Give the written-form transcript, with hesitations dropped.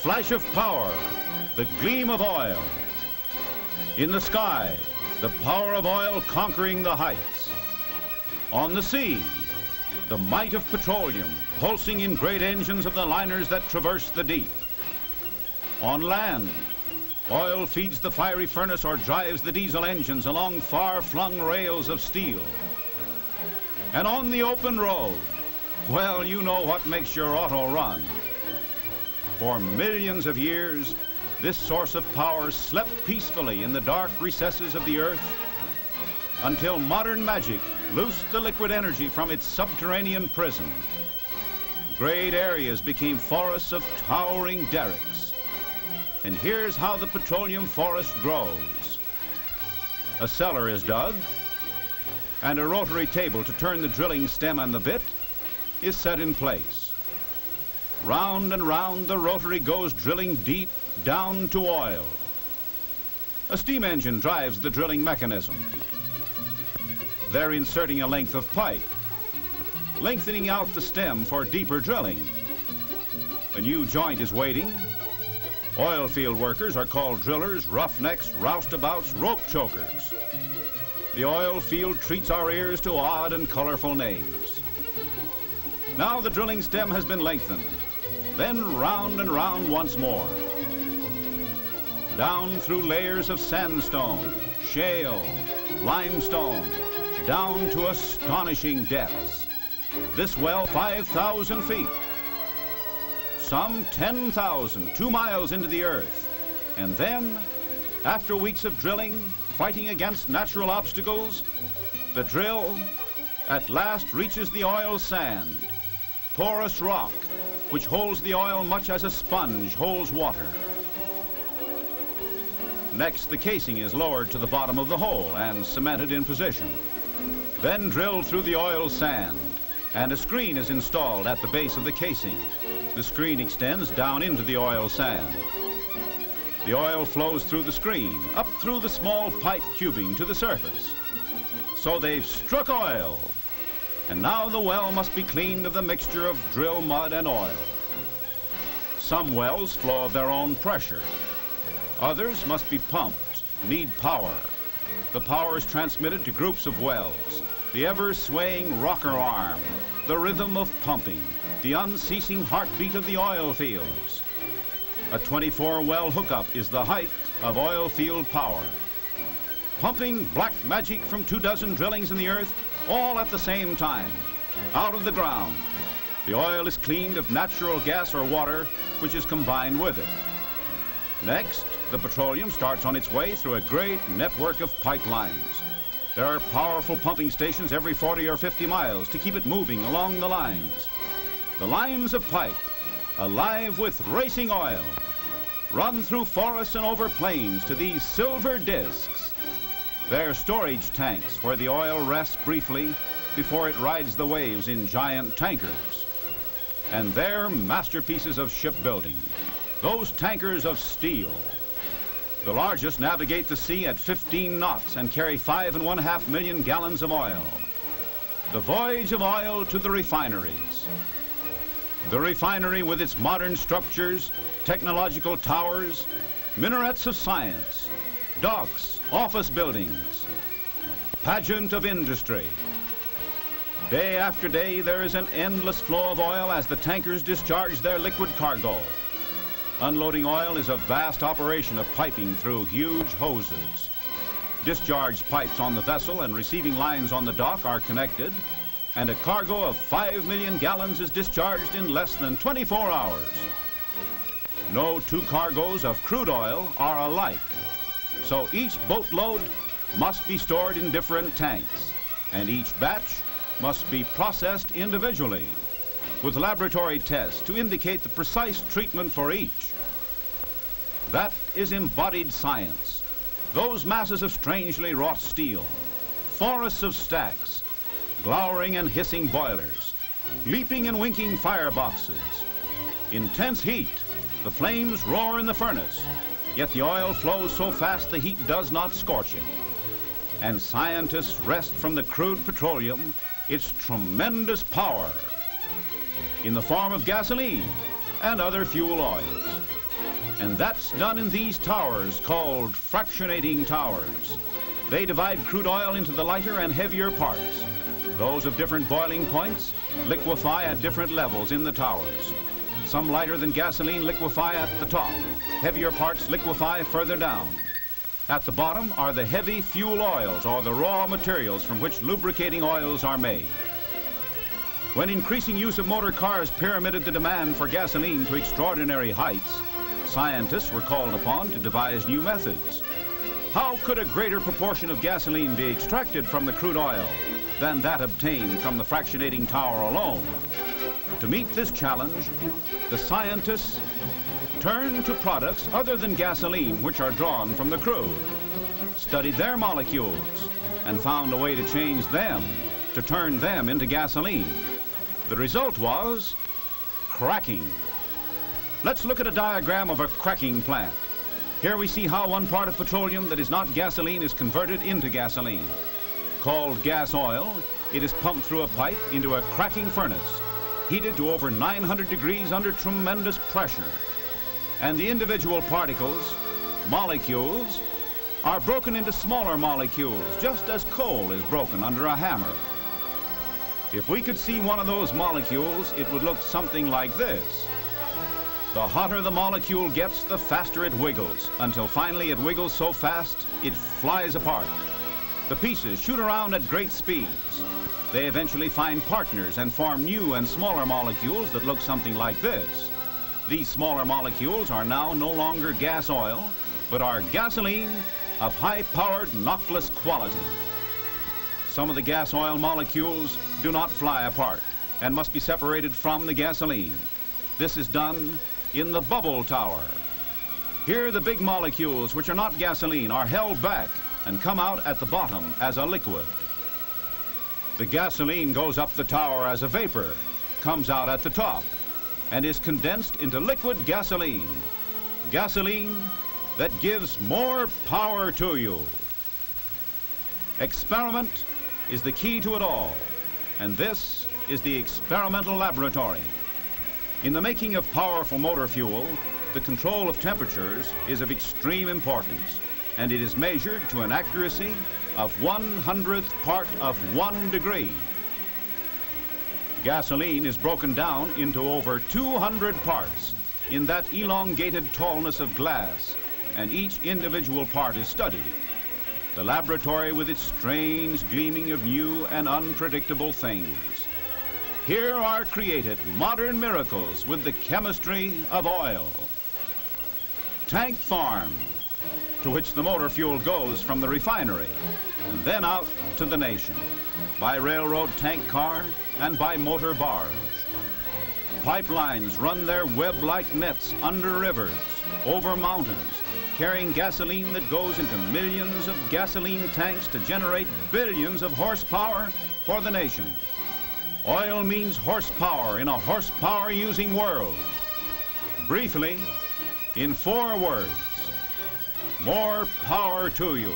flash of power, the gleam of oil. In the sky, the power of oil conquering the heights. On the sea, the might of petroleum pulsing in great engines of the liners that traverse the deep. On land, oil feeds the fiery furnace or drives the diesel engines along far-flung rails of steel. And on the open road, well, you know what makes your auto run. For millions of years, this source of power slept peacefully in the dark recesses of the earth until modern magic loosed the liquid energy from its subterranean prison. Great areas became forests of towering derricks. And here's how the petroleum forest grows. A cellar is dug, and a rotary table to turn the drilling stem and the bit is set in place. Round and round the rotary goes, drilling deep down to oil. A steam engine drives the drilling mechanism. They're inserting a length of pipe, lengthening out the stem for deeper drilling. A new joint is waiting. Oil field workers are called drillers, roughnecks, roustabouts, rope chokers. The oil field treats our ears to odd and colorful names. Now the drilling stem has been lengthened, then round and round once more. Down through layers of sandstone, shale, limestone, down to astonishing depths. This well 5,000 feet. Some 10,000, 2 miles into the earth. And then, after weeks of drilling, fighting against natural obstacles, the drill at last reaches the oil sand, porous rock, which holds the oil much as a sponge holds water. Next, the casing is lowered to the bottom of the hole and cemented in position. Then drilled through the oil sand, and a screen is installed at the base of the casing. The screen extends down into the oil sand. The oil flows through the screen, up through the small pipe tubing to the surface. So they've struck oil, and now the well must be cleaned of the mixture of drill mud and oil. Some wells flow of their own pressure. Others must be pumped, need power. The power is transmitted to groups of wells, the ever-swaying rocker arm, the rhythm of pumping, the unceasing heartbeat of the oil fields. A 24-well hookup is the height of oil field power. Pumping black magic from 24 drillings in the earth, all at the same time, out of the ground. The oil is cleaned of natural gas or water, which is combined with it. Next, the petroleum starts on its way through a great network of pipelines. There are powerful pumping stations every 40 or 50 miles to keep it moving along the lines. The lines of pipe, alive with racing oil, run through forests and over plains to these silver discs. They're storage tanks where the oil rests briefly before it rides the waves in giant tankers. And they're masterpieces of shipbuilding, those tankers of steel. The largest navigate the sea at 15 knots and carry 5.5 million gallons of oil. The voyage of oil to the refineries. The refinery with its modern structures, technological towers, minarets of science, docks, office buildings, pageant of industry. Day after day, there is an endless flow of oil as the tankers discharge their liquid cargo. Unloading oil is a vast operation of piping through huge hoses. Discharge pipes on the vessel and receiving lines on the dock are connected, and a cargo of 5 million gallons is discharged in less than 24 hours. No two cargoes of crude oil are alike, so each boatload must be stored in different tanks, and each batch must be processed individually, with laboratory tests to indicate the precise treatment for each. That is embodied science. Those masses of strangely wrought steel, forests of stacks, glowering and hissing boilers, leaping and winking fireboxes. Intense heat, the flames roar in the furnace, yet the oil flows so fast the heat does not scorch it. And scientists wrest from the crude petroleum its tremendous power in the form of gasoline and other fuel oils. And that's done in these towers called fractionating towers. They divide crude oil into the lighter and heavier parts. Those of different boiling points liquefy at different levels in the towers. Some lighter than gasoline liquefy at the top. Heavier parts liquefy further down. At the bottom are the heavy fuel oils, or the raw materials from which lubricating oils are made. When increasing use of motor cars pyramided the demand for gasoline to extraordinary heights, scientists were called upon to devise new methods. How could a greater proportion of gasoline be extracted from the crude oil than that obtained from the fractionating tower alone? To meet this challenge, the scientists turned to products other than gasoline which are drawn from the crude, studied their molecules, and found a way to change them, to turn them into gasoline. The result was cracking. Let's look at a diagram of a cracking plant. Here we see how one part of petroleum that is not gasoline is converted into gasoline. Called gas oil, it is pumped through a pipe into a cracking furnace, heated to over 900 degrees under tremendous pressure. And the individual particles, molecules, are broken into smaller molecules, just as coal is broken under a hammer. If we could see one of those molecules, it would look something like this. The hotter the molecule gets, the faster it wiggles, until finally it wiggles so fast it flies apart. The pieces shoot around at great speeds. They eventually find partners and form new and smaller molecules that look something like this. These smaller molecules are now no longer gas oil, but are gasoline of high-powered, knockless quality. Some of the gas oil molecules do not fly apart and must be separated from the gasoline. This is done in the bubble tower. Here the big molecules, which are not gasoline, are held back and come out at the bottom as a liquid. The gasoline goes up the tower as a vapor, comes out at the top, and is condensed into liquid gasoline. Gasoline that gives more power to you. Experiment is the key to it all, and this is the experimental laboratory. In the making of powerful motor fuel, the control of temperatures is of extreme importance, and it is measured to an accuracy of 1/100th part of 1 degree. Gasoline is broken down into over 200 parts in that elongated tallness of glass, and each individual part is studied. The laboratory with its strange gleaming of new and unpredictable things. Here are created modern miracles with the chemistry of oil. Tank farm, to which the motor fuel goes from the refinery and then out to the nation by railroad tank car and by motor barge. Pipelines run their web-like nets under rivers, over mountains, carrying gasoline that goes into millions of gasoline tanks to generate billions of horsepower for the nation. Oil means horsepower in a horsepower-using world. Briefly, in 4 words, more power to you.